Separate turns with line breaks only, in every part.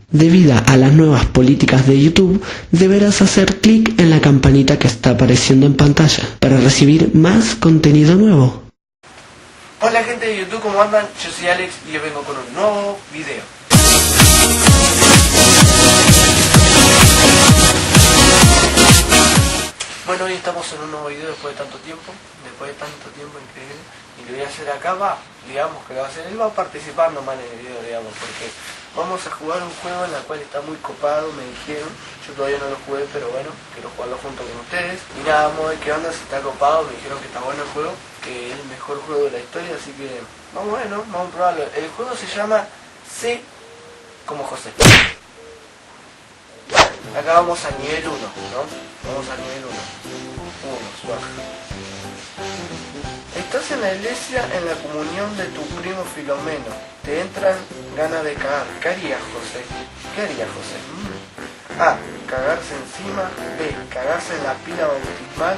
Debido a las nuevas políticas de YouTube, deberás hacer clic en la campanita que está apareciendo en pantalla para recibir más contenido nuevo.
Hola gente de YouTube, ¿cómo andan? Yo soy Alex y yo vengo con un nuevo video. Bueno, hoy estamos en un nuevo video después de tanto tiempo, increíble. Y lo voy a hacer acá, digamos que lo va a hacer, él va a participar nomás en el video, digamos, porque vamos a jugar un juego en el cual está muy copado, me dijeron. Yo todavía no lo jugué, pero bueno, quiero jugarlo junto con ustedes. Y nada, vamos a ver qué onda, si está copado, me dijeron que está bueno el juego, que es el mejor juego de la historia, así que vamos a ver, ¿no? Vamos a probarlo. El juego se llama C como José. Acá vamos al nivel 1, ¿no? Vamos al nivel 1. Suave. Estás en la iglesia en la comunión de tu primo Filomeno. Te entran ganas de cagar. ¿Qué harías, José? ¿Qué harías, José? A. Cagarse encima. B. Cagarse en la pila bautismal.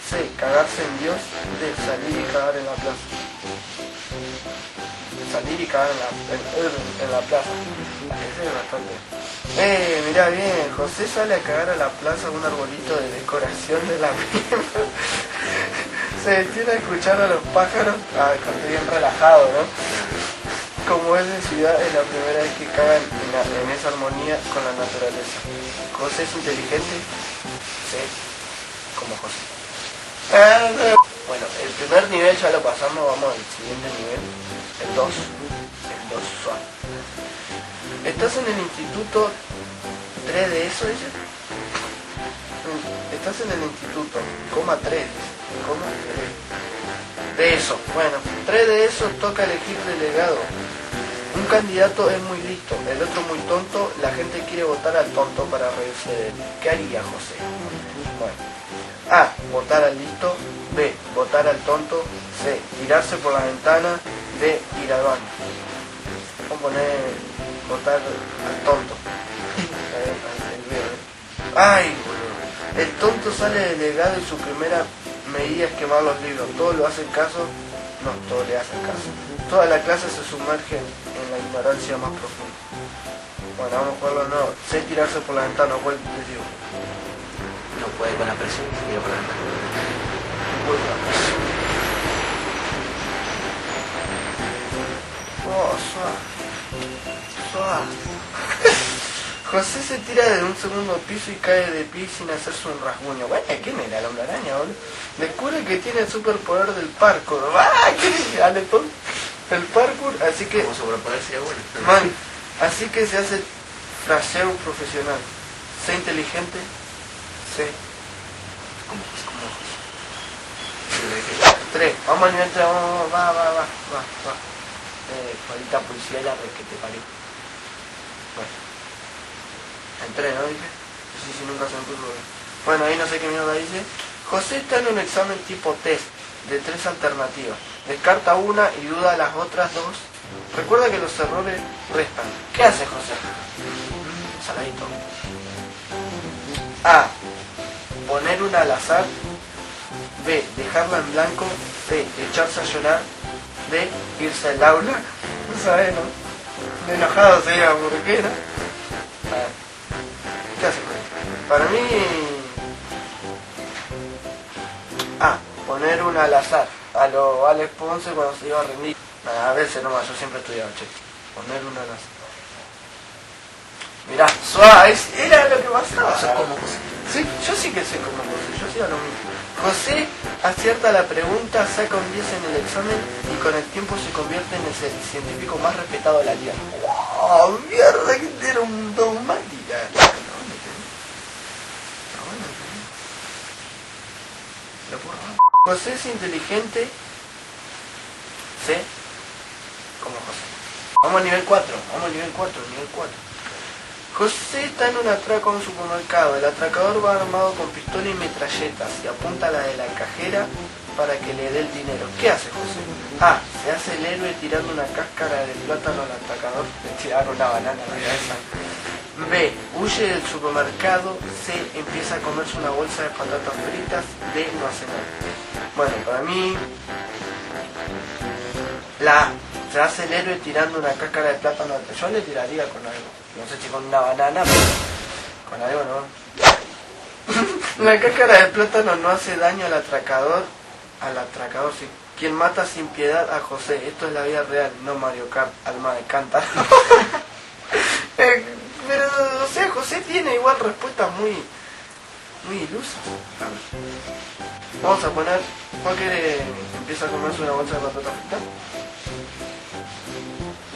C. Cagarse en Dios. D. Salir y cagar en la plaza. Salir y cagar en la plaza. Ese es bastante. Mirá bien, José sale a cagar a la plaza un arbolito de decoración de la prima. Se detiene a escuchar a los pájaros. Estoy bien relajado, ¿no? Como es de ciudad, es la primera vez que cagan en esa armonía con la naturaleza. José es inteligente. Sí, como José. Bueno, el primer nivel ya lo pasamos, vamos al siguiente nivel. El 2. El 2 suave. Estás en el instituto 3 de eso, dice. Estás en el instituto, coma 3, coma 3. De eso, bueno, 3 de eso toca elegir delegado. Un candidato es muy listo, el otro muy tonto, la gente quiere votar al tonto para reírse de él. ¿Qué haría José? Bueno, A, votar al listo. B, votar al tonto. C, tirarse por la ventana. D, ir al baño. Vamos a poner votar al tonto. Ay, boludo. El tonto sale delegado y su primera medida es quemar los libros. Todos lo hacen caso. No, todos le hacen caso. Toda la clase se sumerge en la ignorancia más profunda. Bueno, vamos a jugarlo, no. Sé tirarse por la ventana, ¿cuál te digo?
No puede con la presión, se tira por la ventana.
Oh, suave. José se tira de un segundo piso y cae de pie sin hacerse un rasguño. Bueno, ¿quién era el hombre araña, boludo? Descubre que tiene el superpoder del parkour. ¿Quién es Alepón? El parkour, así que...
Como sobreponerse a bueno.
Man, así que se hace fraseo profesional. Sé inteligente. Sé.
Como
3. Vamos al nivel 3, vamos, va. Maldita policía la red que te parió. Bueno. Entré, ¿no? Dije. Sí, nunca se me puso. Bueno, ahí no sé qué mierda dice. José está en un examen tipo test, de 3 alternativas. Descarta una y duda las otras 2. Recuerda que los errores restan. ¿Qué hace José? Saladito. A. Poner una al azar. B. Dejarla en blanco. C. Echarse a llorar. D. Irse al aula. No sabés, ¿no? De enojado sería, ¿por qué, no? ¿Qué hace? Para mí... A. Poner una al azar. A lo Alex Ponce cuando se iba a rendir. A veces nomás, yo siempre estudiaba, che. Poner una al azar. Mirá, suave, era lo que pasaba.
¿Sos como José?
Sí, yo sí que sé como José, yo hacía lo mismo. José acierta la pregunta, saca un 10 en el examen y con el tiempo se convierte en el científico más respetado de la tierra. ¡Oh, mierda! Que era un dogmática. José es inteligente. C. Como José. Vamos al nivel 4. Nivel 4. José está en un atraco a un supermercado. El atracador va armado con pistola y metralletas y apunta a la de la cajera para que le dé el dinero. ¿Qué hace José? A. Se hace el héroe tirando una cáscara de plátano al atracador. Le tiraron una banana a la cabeza. B. Huye del supermercado. C. Empieza a comerse una bolsa de patatas fritas. D. No hace nada. Bueno, para mí... La A. se hace el héroe tirando una cáscara de plátano. Yo le tiraría con algo. No sé si con una banana, pero con algo no. La cáscara de plátano no hace daño al atracador. Al atracador, sí. Quien mata sin piedad a José. Esto es la vida real, no Mario Kart, alma de cántaro. Pero, o sea, José tiene igual respuestas muy ilusas. Vamos a poner... ¿Cuál quiere? ¿Empieza a comerse una bolsa de patata frita?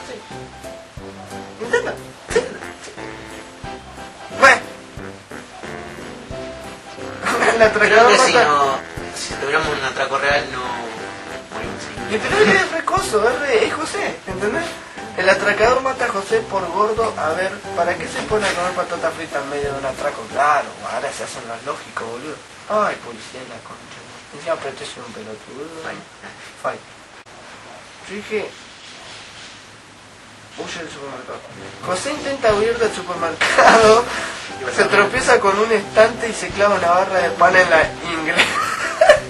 Sí. Intenta. Sí. Bueno. El atracador
Creo que
mata...
si tuviéramos un atraco real no morimos.
Y pero él es recoso, es José, ¿entendés? El atracador mata a José por gordo. A ver, ¿para qué se pone a comer patata frita en medio de un atraco? Claro, ahora se hacen los lógicos, boludo. Ay, policía de la concha. Encima, pero este es un pelotudo. Fine. Yo dije... Huye del supermercado. José intenta huir del supermercado. Se tropieza con un estante y se clava una barra de pan en la ingle.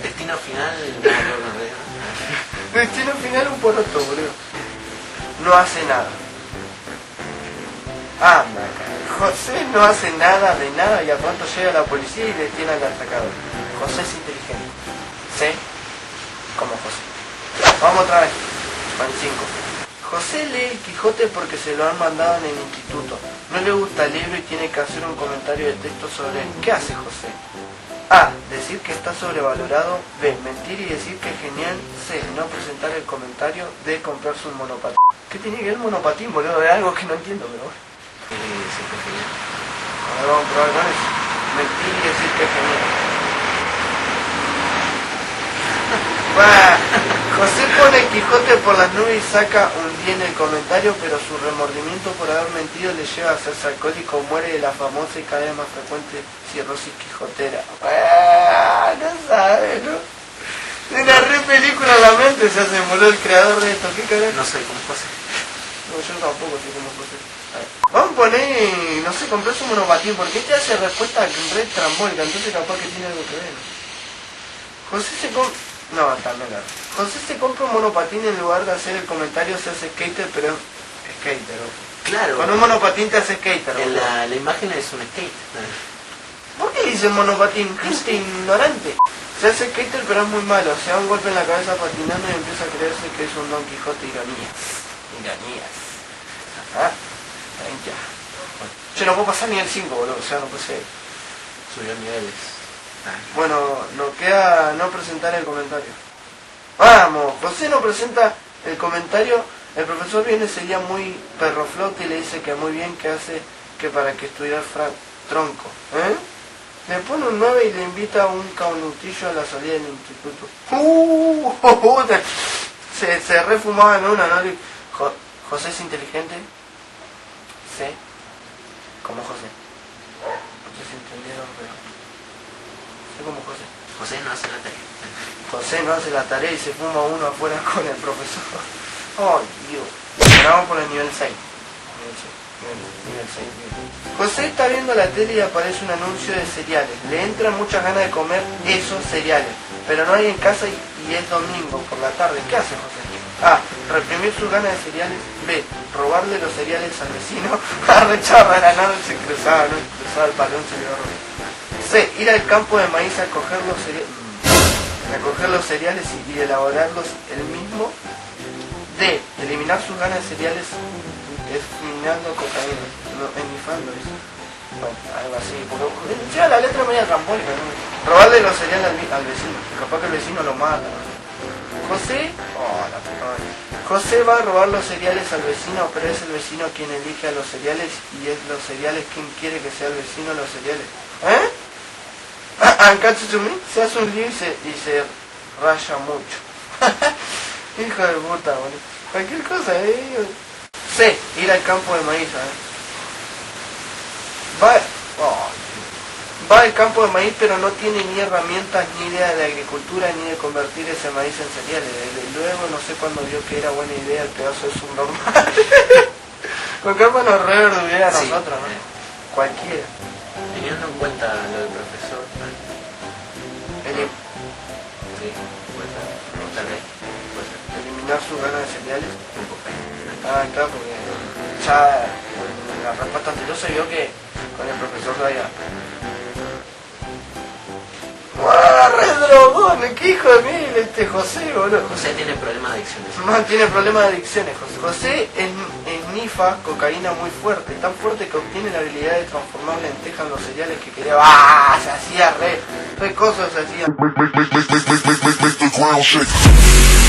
Destino final, no.
Destino final un poroto, boludo. No hace nada. Anda, José no hace nada de nada y a pronto llega la policía y detiene al atracador. José es inteligente. C como José. Vamos otra vez. Van 5. José lee el Quijote porque se lo han mandado en el instituto. No le gusta el libro y tiene que hacer un comentario de texto sobre él. ¿Qué hace José? A. Decir que está sobrevalorado. B. Mentir y decir que es genial. C. No presentar el comentario. D. Comprarse un monopatín. ¿Qué tiene que ver el monopatín, boludo? Es algo que no entiendo, pero bueno. A ver, vamos a probar con eso. Mentir y decir que es genial. José pone el Quijote por las nubes y saca un 10 en el comentario, pero su remordimiento por haber mentido le lleva a hacerse alcohólico. Muere de la famosa y cada vez más frecuente cirrosis quijotera. No sabe, ¿no? De una re película en la mente se hace, boludo, el creador de esto. ¿Qué carajo?
No soy como José.
No, yo tampoco soy como José. Vamos a poner, no sé, comprarse un monopatín, porque este hace respuesta re trambólica, entonces capaz que tiene algo que ver. José se compra... No, también no. José se compra un monopatín en lugar de hacer el comentario, se hace skater, pero es skater, ¿no?
Claro.
Con un monopatín te hace skater, ¿no?
La imagen es un skate.
¿Por qué dice monopatín? Gente ignorante. Se hace skater, pero es muy malo. Se da un golpe en la cabeza patinando y empieza a creerse que es un Don Quijote. Ironías. Ajá. Ya. Yo no puedo pasar ni el 5, boludo. O sea, no puede ser.
Subió niveles.
Bueno, nos queda no presentar el comentario. Vamos, José no presenta el comentario. El profesor viene ese día muy perroflauta y le dice que muy bien, que hace que para que estudiar tronco. Le pone un 9 y le invita a un caunutillo a la salida del instituto. Se refumaba en una, ¿no? José es inteligente. Sí. Como José. No sé si entendieron, pero... como José.
José no hace la tarea.
José no hace la tarea y se fuma uno afuera con el profesor. Oh, Dios. Ahora vamos por el nivel 6. Nivel 6. José está viendo la tele y aparece un anuncio de cereales. Le entran muchas ganas de comer esos cereales, pero no hay en casa y es domingo por la tarde. ¿Qué hace José? A. Reprimir sus ganas de cereales. B. Robarle los cereales al vecino. Rechazar la nada se cruzaba, ¿no? Cruzaba el balón, se le agarró. C. Ir al campo de maíz a coger los cereales y elaborarlos él mismo. D. Eliminar sus ganas de cereales eliminando cocaína. No, enifando eso. Bueno, algo así. Ya la letra media trambólica, ¿no? Robarle los cereales al vecino. Capaz que el vecino lo mata, ¿no? José... José va a robar los cereales al vecino, pero es el vecino quien elige a los cereales y es los cereales quien quiere que sea el vecino los cereales. Se hace un lío y se raya mucho. Hijo de puta, boludo. Cualquier cosa, C. Ir al campo de maíz, Va al campo de maíz, pero no tiene ni herramientas ni idea de agricultura ni de convertir ese maíz en cereales. Luego no sé cuándo vio que era buena idea el pedazo de subnormal. Con capa nos reverduría a nosotros, ¿no? Cualquiera.
Teniendo en cuenta lo del profesor. Sí, puede ser.
Eliminar llenar sus ganas de cereales? Ah, claro, porque ya en la respuesta anterior se vio que con el profesor Raya. ¡Guau! ¡Re drogón! ¡Qué hijo de mil este José, boludo!
José tiene problemas de adicciones.
No, tiene problemas de adicciones, José. José esnifa cocaína muy fuerte, tan fuerte que obtiene la habilidad de transformar lentejas en los cereales que quería. ¡Ah! Se hacía re cosas se hacía.
Make the ground shake.